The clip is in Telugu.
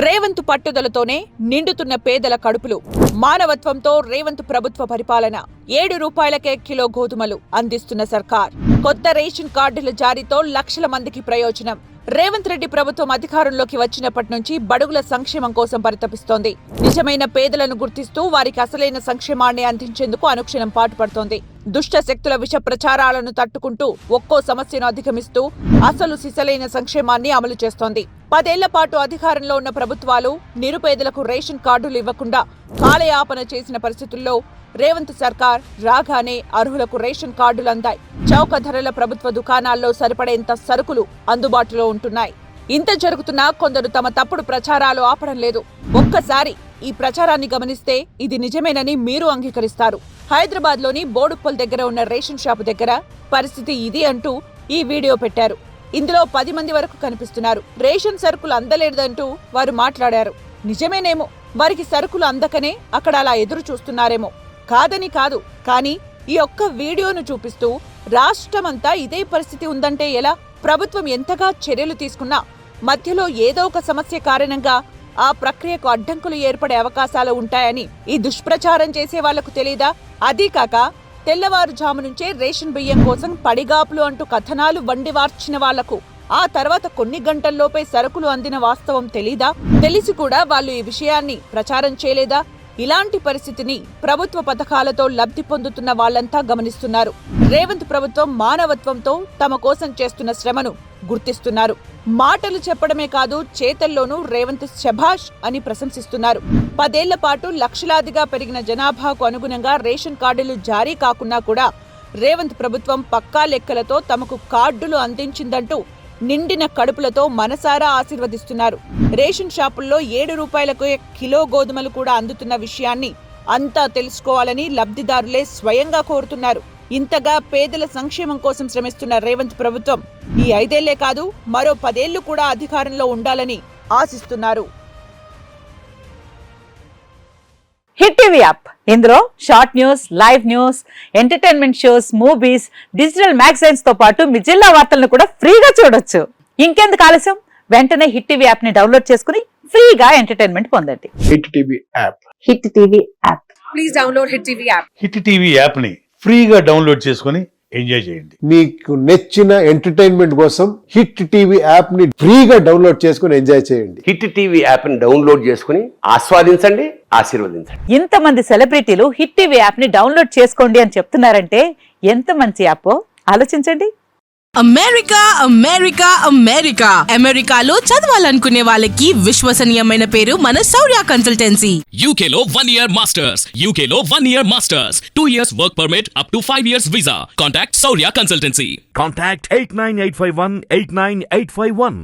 రేవంత్ పట్టుదలతోనే నిండుతున్న పేదల కడుపులు. మానవత్వంతో రేవంత్ ప్రభుత్వ పరిపాలన. 7 రూపాయలకే కిలో గోధుమలు అందిస్తున్న సర్కార్. కొత్త రేషన్ కార్డుల జారీతో లక్షల మందికి ప్రయోజనం. రేవంత్ రెడ్డి ప్రభుత్వం అధికారంలోకి వచ్చినప్పటి నుంచి బడుగుల సంక్షేమం కోసం పరితపిస్తోంది. నిజమైన పేదలను గుర్తిస్తూ వారికి అసలైన సంక్షేమాన్ని అందించేందుకు అనుక్షణం పాటుపడుతోంది. దుష్ట శక్తుల విష ప్రచారాలను తట్టుకుంటూ ఒక్కో సమస్యను అధిగమిస్తూ అసలు సిసలైన సంక్షేమాన్ని అమలు చేస్తోంది. 10 ఏళ్ల పాటు అధికారంలో ఉన్న ప్రభుత్వాలు నిరుపేదలకు రేషన్ కార్డులు ఇవ్వకుండా కాలయాపన చేసిన పరిస్థితుల్లో రేవంత్ సర్కార్ రాగానే అర్హులకు రేషన్ కార్డులు అందాయి. చౌక ధరల ప్రభుత్వ దుకాణాల్లో సరిపడేంత సరుకులు అందుబాటులో ఉంటున్నాయి. ఇంత జరుగుతున్నా కొందరు తమ తప్పుడు ప్రచారాలు ఆపడం లేదు. ఒక్కసారి ఈ ప్రచారాన్ని గమనిస్తే ఇది నిజమేనని మీరు అంగీకరిస్తారు. హైదరాబాద్లోని బోడుప్పల్ దగ్గర ఉన్న రేషన్ షాపు దగ్గర పరిస్థితి ఇది అంటూ ఈ వీడియో పెట్టారు. ఇందులో 10 మంది వరకు కనిపిస్తున్నారు. రేషన్ సరుకులు అందలేదంటూ వారు మాట్లాడారు. నిజమేనేమో, వారికి సరుకులు అందకనే అక్కడ అలా ఎదురు చూస్తున్నారేమో. కాదని కాదు, కానీ ఈ ఒక్క వీడియోను చూపిస్తూ రాష్ట్రమంతా ఇదే పరిస్థితి ఉందంటే ఎలా? ప్రభుత్వం ఎంతగా చర్యలు తీసుకున్నా మధ్యలో ఏదో ఒక సమస్య కారణంగా ఆ ప్రక్రియకు అడ్డంకులు ఏర్పడే అవకాశాలు ఉంటాయని ఈ దుష్ప్రచారం చేసే వాళ్లకు తెలీదా? అదీ కాక తెల్లవారుజాము నుంచే రేషన్ బియ్యం కోసం పడిగాపులు అంటూ కథనాలు వండివార్చిన వాళ్లకు ఆ తర్వాత కొన్ని గంటల్లోపే సరుకులు అందిన వాస్తవం తెలీదా? తెలిసి కూడా వాళ్ళు ఈ విషయాన్ని ప్రచారం చేయలేదా? ఇలాంటి పరిస్థితిని ప్రభుత్వ పథకాలతో లబ్ధి పొందుతున్న వాళ్లంతా గమనిస్తున్నారు. రేవంత్ ప్రభుత్వం మానవత్వంతో తమ కోసం చేస్తున్న శ్రమను గుర్తిస్తున్నారు. మాటలు చెప్పడమే కాదు, చేతల్లోనూ రేవంత్ శభాష్ అని ప్రశంసిస్తున్నారు. 10 ఏళ్ల పాటు లక్షలాదిగా పెరిగిన జనాభాకు అనుగుణంగా రేషన్ కార్డులు జారీ కాకున్నా కూడా రేవంత్ ప్రభుత్వం పక్కా లెక్కలతో తమకు కార్డులు అందించిందంటూ నిండిన కడుపులతో మనసారా ఆశీర్వదిస్తున్నారు. రేషన్ షాపుల్లో 7 రూపాయలకు కిలో గోధుమలు కూడా అందుతున్న విషయాన్ని అంతా తెలుసుకోవాలని లబ్ధిదారులే స్వయంగా కోరుతున్నారు. ఇంతగా పేదల సంక్షేమం కోసం శ్రమిస్తున్న రేవంత్ ప్రభుత్వం ఈ 5 ఏళ్లే కాదు, మరో 10 ఏళ్లు కూడా అధికారంలో ఉండాలని ఆశిస్తున్నారు. హిట్ టీవీ యాప్, ఇందులో short news, live news, entertainment shows, movies, digital magazines తో పాటు మీ జిల్లా వార్తలను కూడా ఫ్రీగా చూడొచ్చు. ఇంకెందుకు ఆలస్యం, వెంటనే హిట్ టీవీ యాప్ ని డౌన్లోడ్ చేసుకుని ఫ్రీగా ఎంటర్టైన్మెంట్ పొందండి. Hit TV app. Hit TV app. Please download hit TV app. Hit TV app ని ఫ్రీగా డౌన్లోడ్ చేసుకుని ఎంజాయ్ చేయండి. మీకు నచ్చిన ఎంటర్టైన్మెంట్ కోసం హిట్ టీవీ యాప్ ని ఫ్రీగా డౌన్లోడ్ చేసుకుని ఎంజాయ్ చేయండి. హిట్ టీవీ యాప్ ని డౌన్లోడ్ చేసుకుని ఆస్వాదించండి, ఆశీర్వదించండి. ఇంతమంది సెలబ్రిటీలు హిట్ టీవీ యాప్ ని డౌన్లోడ్ చేసుకోండి అని చెప్తున్నారంటే ఎంత మంచి యాప్ ఆలోచించండి. అమెరికా అమెరికా అమెరికా అమెరికాలో చదవాలనుకునే వాళ్ళకి విశ్వసనీయమైన పేరు మన శౌర్య కన్సల్టెన్సీ. UK లో 1 year masters, UK లో 1 year masters, 2 years work permit up to 5 years visa. Contact Saurya Consultancy. Contact 89851 89851.